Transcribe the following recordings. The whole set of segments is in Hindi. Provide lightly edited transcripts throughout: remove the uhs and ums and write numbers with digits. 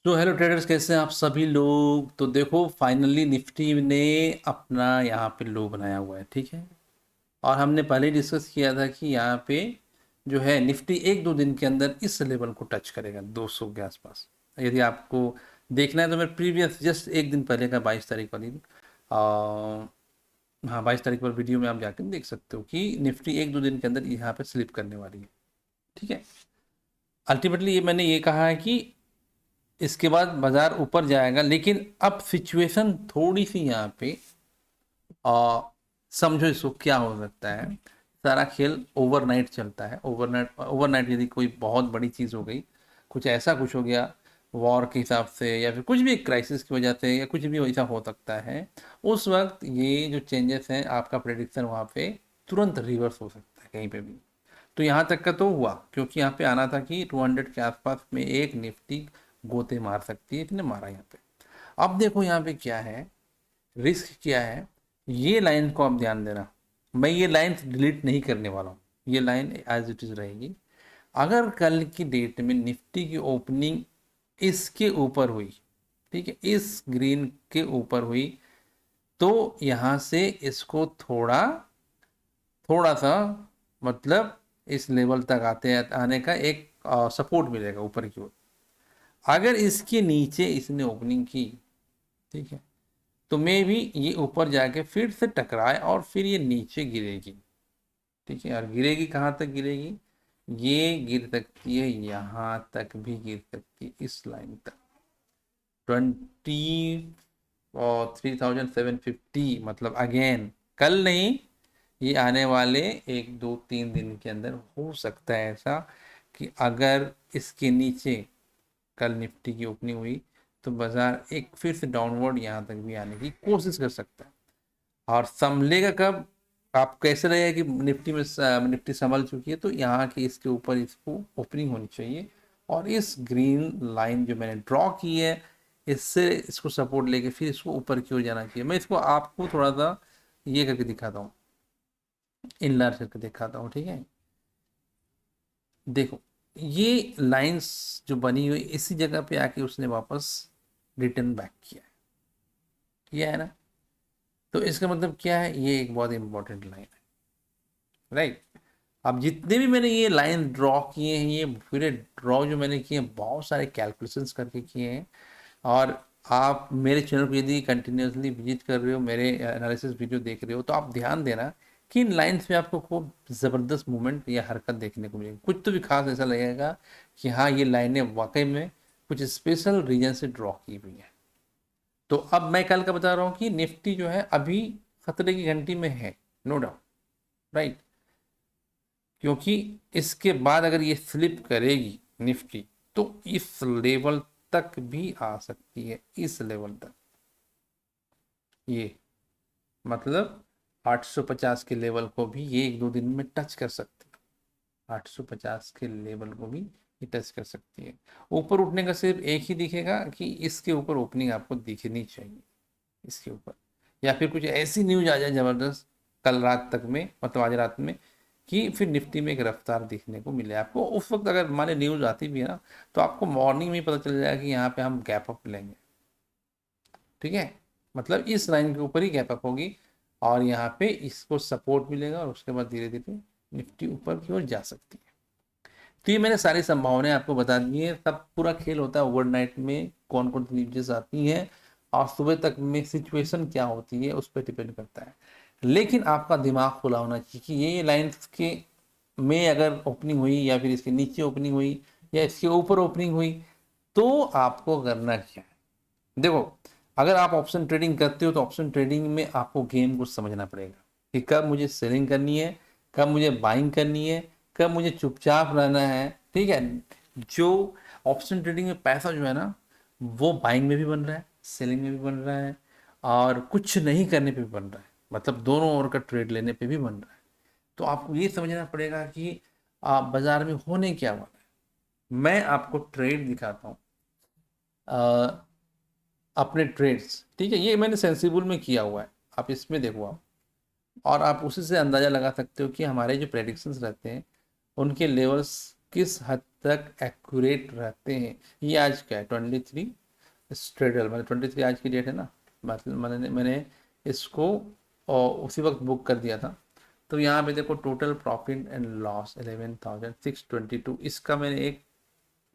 तो हेलो ट्रेडर्स, कैसे हैं आप सभी लोग। तो देखो, फाइनली निफ्टी ने अपना यहाँ पे लो बनाया हुआ है, ठीक है। और हमने पहले ही डिस्कस किया था कि यहाँ पे जो है निफ्टी एक दो दिन के अंदर इस लेवल को टच करेगा 200 के आसपास। यदि आपको देखना है तो मैं प्रीवियस जस्ट एक दिन पहले का 22 तारीख वाली हाँ 22 तारीख पर वीडियो में आप जाकर देख सकते हो कि निफ्टी एक दो दिन के अंदर यहाँ पे स्लिप करने वाली है, ठीक है। अल्टीमेटली ये मैंने ये कहा है कि इसके बाद बाजार ऊपर जाएगा, लेकिन अब सिचुएशन थोड़ी सी यहाँ पे आ, समझो इसको क्या हो सकता है। सारा खेल ओवरनाइट चलता है। ओवरनाइट ओवरनाइट यदि कोई बहुत बड़ी चीज़ हो गई, कुछ ऐसा कुछ हो गया वॉर के हिसाब से, या फिर कुछ भी क्राइसिस की वजह से, या कुछ भी ऐसा हो सकता है, उस वक्त ये जो चेंजेस हैं आपका प्रेडिक्शन वहाँ पे तुरंत रिवर्स हो सकता है कहीं पे भी। तो यहाँ तक का तो हुआ, क्योंकि यहाँ पे आना था कि 200 के आसपास में एक निफ्टी गोते मार सकती है, इसने मारा यहाँ पे। अब देखो यहाँ पे क्या है, रिस्क क्या है, ये लाइन को आप ध्यान देना। मैं ये लाइन डिलीट नहीं करने वाला हूँ, ये लाइन एज इट इज रहेगी। अगर कल की डेट में निफ्टी की ओपनिंग इसके ऊपर हुई, ठीक है, इस ग्रीन के ऊपर हुई, तो यहाँ से इसको थोड़ा थोड़ा सा, मतलब इस लेवल तक आते आने का एक सपोर्ट मिलेगा ऊपर की ओर। अगर इसके नीचे इसने ओपनिंग की, ठीक है, तो मे भी ये ऊपर जाके फिर से टकराए और फिर ये नीचे गिरेगी, ठीक है। और गिरेगी कहाँ तक गिरेगी, ये गिर सकती है यहाँ तक भी गिर सकती है, इस लाइन तक 23,750। मतलब अगेन कल नहीं, ये आने वाले एक दो तीन दिन के अंदर हो सकता है ऐसा कि अगर इसके नीचे कल निफ्टी की ओपनिंग हुई तो बाजार एक फिर से डाउनवर्ड यहाँ तक भी आने की कोशिश कर सकता है। और संभलेगा कब, आप कैसे लगेगा कि निफ्टी संभल चुकी है, तो यहाँ के इसके ऊपर इसको ओपनिंग होनी चाहिए। और इस ग्रीन लाइन जो मैंने ड्रॉ की है, इससे इसको सपोर्ट लेके फिर इसको ऊपर की ओर जाना चाहिए। मैं इसको आपको थोड़ा सा ये करके दिखाता हूँ, इनलार्ज करके दिखाता हूँ, ठीक है। देखो, ये लाइंस जो बनी हुई इसी जगह पे आके उसने वापस रिटर्न बैक किया है ना। तो इसका मतलब क्या है, ये एक बहुत इंपॉर्टेंट लाइन है, राइट। अब जितने भी मैंने ये लाइन ड्रॉ किए हैं, ये पूरे ड्रॉ जो मैंने किए हैं बहुत सारे कैलकुलेशंस करके किए हैं। और आप मेरे चैनल को यदि कंटिन्यूसली विजिट कर रहे हो, मेरे एनालिसिस वीडियो देख रहे हो, तो आप ध्यान देना कि इन लाइंस में आपको खूब ज़बरदस्त मूवमेंट या हरकत देखने को मिलेगी। कुछ तो भी खास ऐसा लगेगा कि हाँ, ये लाइनें वाकई में कुछ स्पेशल रीजन से ड्रॉ की हुई हैं। तो अब मैं कल का बता रहा हूँ कि निफ्टी जो है अभी खतरे की घंटी में है, नो डाउट, राइट। क्योंकि इसके बाद अगर ये स्लिप करेगी निफ्टी, तो इस लेवल तक भी आ सकती है, इस लेवल तक। ये मतलब 850 के लेवल को भी ये एक दो दिन में टच कर सकती है। 850 के लेवल को भी ये टच कर सकती है। ऊपर उठने का सिर्फ एक ही दिखेगा कि इसके ऊपर ओपनिंग आपको दिखनी चाहिए, इसके ऊपर। या फिर कुछ ऐसी न्यूज आ जाए जबरदस्त कल रात तक में, मतलब आज रात में, कि फिर निफ्टी में एक रफ्तार देखने को मिले आपको। उस वक्त अगर मान ली न्यूज आती भी है ना, तो आपको मॉर्निंग में ही पता चल जाएगा कि यहाँ पे हम गैप अप लेंगे, ठीक है। मतलब इस लाइन के ऊपर ही गैप अप होगी और यहाँ पे इसको सपोर्ट मिलेगा और उसके बाद धीरे धीरे निफ्टी ऊपर की ओर जा सकती है। तो ये मैंने सारी संभावनाएं आपको बता दी है। सब पूरा खेल होता है ओवरनाइट में, कौन कौन सी न्यूजेस आती हैं और सुबह तक में सिचुएशन क्या होती है, उस पर डिपेंड करता है। लेकिन आपका दिमाग खुला होना चाहिए कि ये लाइंस के में अगर ओपनिंग हुई, या फिर इसके नीचे ओपनिंग हुई, या इसके ऊपर ओपनिंग हुई, तो आपको करना क्या है। देखो, अगर आप ऑप्शन ट्रेडिंग करते हो तो ऑप्शन ट्रेडिंग में आपको गेम को समझना पड़ेगा कि कब मुझे सेलिंग करनी है, कब मुझे बाइंग करनी है, कब मुझे चुपचाप रहना है, ठीक है। जो ऑप्शन ट्रेडिंग में पैसा जो है ना, वो बाइंग में भी बन रहा है, सेलिंग में भी बन रहा है, और कुछ नहीं करने पे भी बन रहा है, मतलब दोनों ओर का ट्रेड लेने पे भी बन रहा है। तो आपको ये समझना पड़ेगा कि आप बाजार में होने क्या वाला है। मैं आपको ट्रेड दिखाता हूँ, अपने ट्रेड्स, ठीक है। ये मैंने सेंसिबल में किया हुआ है, आप इसमें देखो आप, और आप उसी से अंदाज़ा लगा सकते हो कि हमारे जो प्रेडिक्शंस रहते हैं उनके लेवल्स किस हद तक एक्यूरेट रहते हैं। ये आज क्या है 23 स्ट्रेडल, मतलब 23 आज की डेट है ना, मतलब मैंने इसको और उसी वक्त बुक कर दिया था। तो यहाँ पे देखो टोटल प्रॉफिट एंड लॉस 11,622, इसका मैंने एक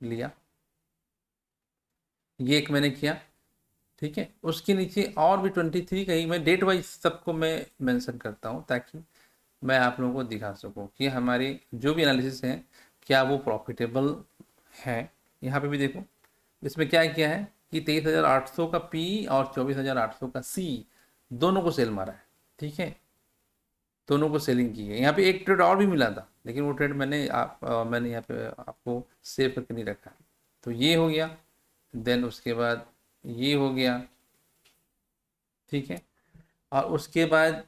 लिया, ये एक मैंने किया, ठीक है। उसके नीचे और भी 23 का ही मैं डेट वाइज सबको मैं मेंशन करता हूँ, ताकि मैं आप लोगों को दिखा सकूँ कि हमारी जो भी एनालिसिस है क्या वो प्रॉफिटेबल है। यहाँ पे भी देखो इसमें क्या किया है कि 23,800 का पी और 24,800 का सी दोनों को सेल मारा है, ठीक है, दोनों को सेलिंग की है। यहाँ पे एक ट्रेड और भी मिला था, लेकिन वो ट्रेड मैंने यहाँ पे आपको सेव करके नहीं रखा। तो ये हो गया, देन उसके बाद ये हो गया, ठीक है, और उसके बाद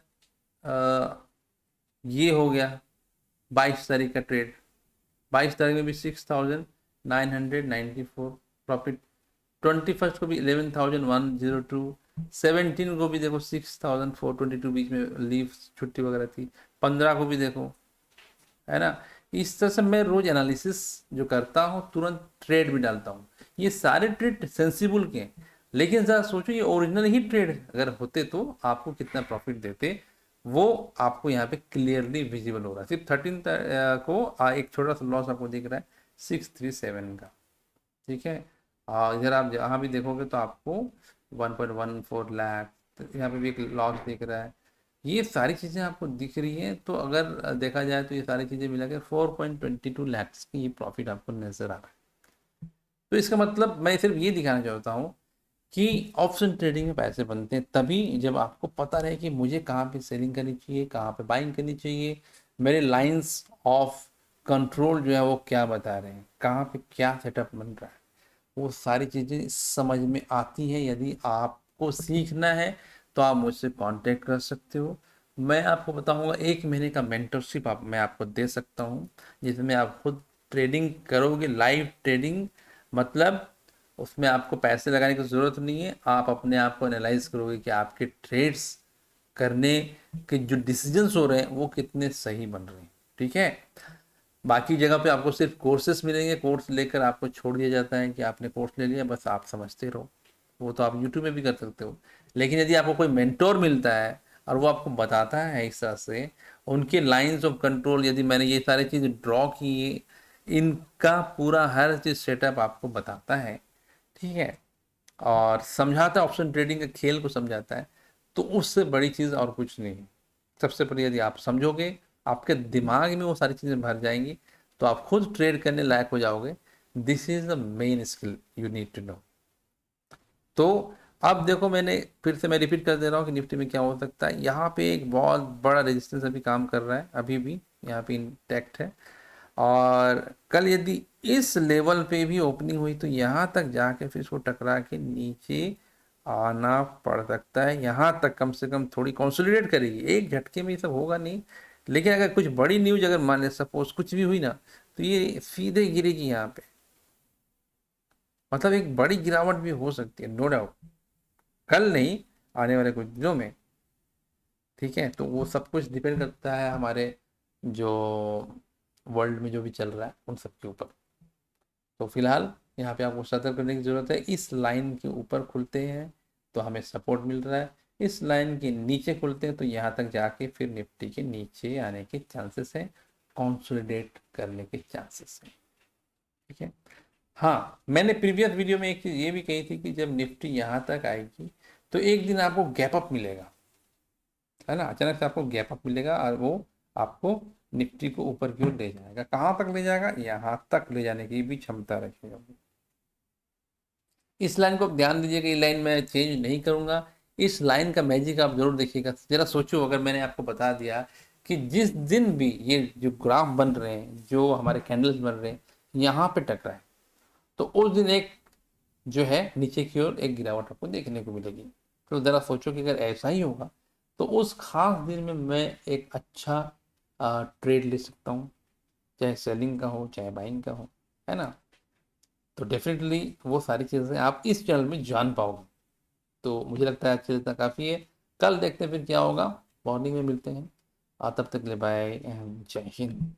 ये हो गया 22 तारीख का ट्रेड। 22 तारीख में भी 6,994 प्रॉफिट। 21 को भी 11,102। 17 को भी देखो 6,422, बीच में लीव छुट्टी वगैरह थी। 15 को भी देखो, है ना। इस तरह से मैं रोज एनालिसिस जो करता हूँ, तुरंत ट्रेड भी डालता हूँ। ये सारे ट्रेड सेंसिबल के हैं, लेकिन जरा सोचो ये ओरिजिनल ही ट्रेड अगर होते तो आपको कितना प्रॉफिट देते, वो आपको यहाँ पे क्लियरली विजिबल हो रहा है। सिर्फ 13 को एक छोटा सा लॉस आपको दिख रहा है 637 का, ठीक है। इधर आप जहाँ भी देखोगे तो आपको 1.14 लाख, तो यहाँ पे भी एक लॉस दिख रहा है। ये सारी चीज़ें आपको दिख रही हैं, तो अगर देखा जाए तो ये सारी चीज़ें मिला के 4.22 लैक्स की ये प्रॉफिट आपको नजर आ रहा है। तो इसका मतलब मैं सिर्फ ये दिखाना चाहता हूँ कि ऑप्शन ट्रेडिंग में पैसे बनते हैं तभी जब आपको पता रहे कि मुझे कहाँ पे सेलिंग करनी चाहिए, कहाँ पे बाइंग करनी चाहिए, मेरे लाइंस ऑफ कंट्रोल जो है वो क्या बता रहे हैं, कहाँ पे क्या सेटअप बन रहा है, वो सारी चीज़ें समझ में आती हैं। यदि आपको सीखना है तो आप मुझसे कांटेक्ट कर सकते हो। मैं आपको बताऊंगा 1 महीने का मेंटरशिप मैं आपको दे सकता हूँ, जिसमें आप खुद ट्रेडिंग करोगे, लाइव ट्रेडिंग। मतलब उसमें आपको पैसे लगाने की ज़रूरत नहीं है, आप अपने आप को एनालाइज करोगे कि आपके ट्रेड्स करने के जो डिसीजंस हो रहे हैं वो कितने सही बन रहे हैं, ठीक है। बाकी जगह पे आपको सिर्फ कोर्सेस मिलेंगे, कोर्स लेकर आपको छोड़ दिया जाता है कि आपने कोर्स ले लिया बस आप समझते रहो। वो तो आप यूट्यूब में भी कर सकते हो, लेकिन यदि आपको कोई मेंटोर मिलता है और वो आपको बताता है इस तरह से उनके लाइंस ऑफ कंट्रोल, यदि मैंने ये सारी चीज़ ड्रॉ की, इनका पूरा हर चीज़ सेटअप आपको बताता है, ठीक है, और समझाता है, ऑप्शन ट्रेडिंग के खेल को समझाता है, तो उससे बड़ी चीज़ और कुछ नहीं है। सबसे पहले यदि आप समझोगे, आपके दिमाग में वो सारी चीज़ें भर जाएंगी, तो आप खुद ट्रेड करने लायक हो जाओगे। This is the main skill you need to know. तो अब देखो, मैंने फिर से मैं रिपीट कर दे रहा हूँ कि निफ्टी में क्या हो सकता है। यहाँ पे एक बहुत बड़ा रेजिस्टेंस अभी काम कर रहा है, अभी भी यहाँ पे इंटैक्ट है, और कल यदि इस लेवल पे भी ओपनिंग हुई तो यहाँ तक जाके फिर इसको टकरा के नीचे आना पड़ सकता है। यहाँ तक कम से कम थोड़ी कंसोलिडेट करेगी, एक झटके में ये सब होगा नहीं, लेकिन अगर कुछ बड़ी न्यूज अगर मान ले सपोज कुछ भी हुई ना, तो ये सीधे गिरेगी यहाँ पे। मतलब एक बड़ी गिरावट भी हो सकती है, नो डाउट, कल नहीं, आने वाले कुछ दिनों में, ठीक है। तो वो सब कुछ डिपेंड करता है हमारे जो वर्ल्ड में जो भी चल रहा है उन सब के ऊपर। तो फिलहाल यहाँ पे आपको सतर्क करने की जरूरत है। इस लाइन के ऊपर खुलते हैं तो हमें सपोर्ट मिल रहा है, इस लाइन के नीचे खुलते हैं तो यहाँ तक जाके फिर निफ्टी के नीचे आने के चांसेस हैं, कंसोलिडेट करने के चांसेस हैं, ठीक है। हाँ, मैंने प्रीवियस वीडियो में एक चीज़ ये भी कही थी कि जब निफ्टी यहाँ तक आएगी तो एक दिन आपको गैप अप मिलेगा, है ना, अचानक से आपको गैप अप मिलेगा और वो आपको निफ्टी को ऊपर की ओर ले जाएगा। कहाँ तक ले जाएगा? यहाँ तक ले जाने की भी क्षमता रखेगा। इस लाइन को आप ध्यान दीजिएगा, ये लाइन मैं चेंज नहीं करूंगा। इस लाइन का मैजिक आप जरूर देखिएगा। जरा सोचो, अगर मैंने आपको बता दिया कि जिस दिन भी ये जो ग्राफ बन रहे हैं, जो हमारे कैंडल्स बन रहे हैं, यहाँ पे टकराए, तो उस दिन एक जो है नीचे की ओर एक गिरावट आपको देखने को मिलेगी। तो ज़रा सोचो कि अगर ऐसा ही होगा तो उस खास दिन में मैं एक अच्छा ट्रेड ले सकता हूँ, चाहे सेलिंग का हो चाहे बाइंग का हो, है ना। तो डेफिनेटली वो सारी चीज़ें आप इस चैनल में जान पाओगे। तो मुझे लगता है अच्छी तरह काफ़ी है। कल देखते हैं फिर क्या होगा, मॉर्निंग में मिलते हैं। तब तक के लिए बाय एंड जय हिंद।